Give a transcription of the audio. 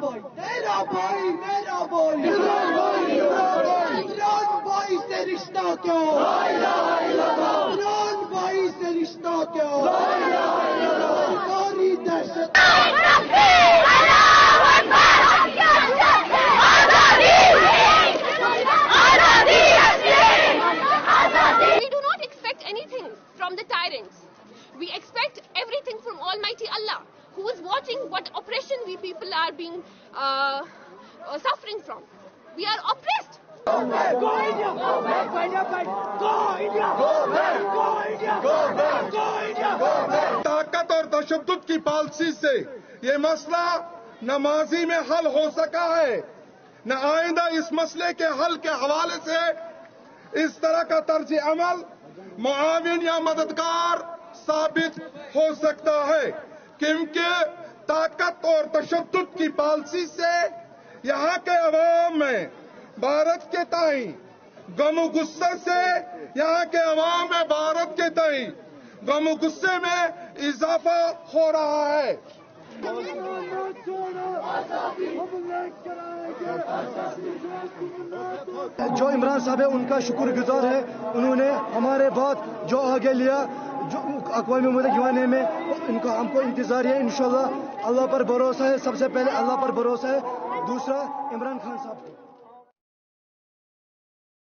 इमरान भाई से रिश्ता क्यों? इमरान भाई से रिश्ता क्यों? सरकारी दहशत। We do not expect anything from the tyrants. We expect everything from Almighty Allah, who is watching what oppression we people are being suffering from. We are oppressed. Go India! Go India! Go India! Go India! Go India! ताकत और तशद्दुद की policy से ये मसला न माजी में हल हो सका है, न आइंदा इस मसले के हल के हवाले से इस तरह का तर्ज अमल मुआविन या मददगार साबित हो सकता है, क्योंकि ताकत और तशद्दुद की पॉलिसी से यहाँ के अवाम में भारत के ताई गम गुस्से से यहाँ के अवाम में भारत के ताई गम गुस्से में इजाफा हो रहा है। जो इमरान साहब है उनका शुक्रगुजार है, उन्होंने हमारे बात जो आगे लिया, जो अक़वाम मुत्तहिदा गिवाने में इनको हमको इंतजार है। इंशाल्लाह अल्लाह पर भरोसा है, सबसे पहले अल्लाह पर भरोसा है, दूसरा इमरान खान साहब को।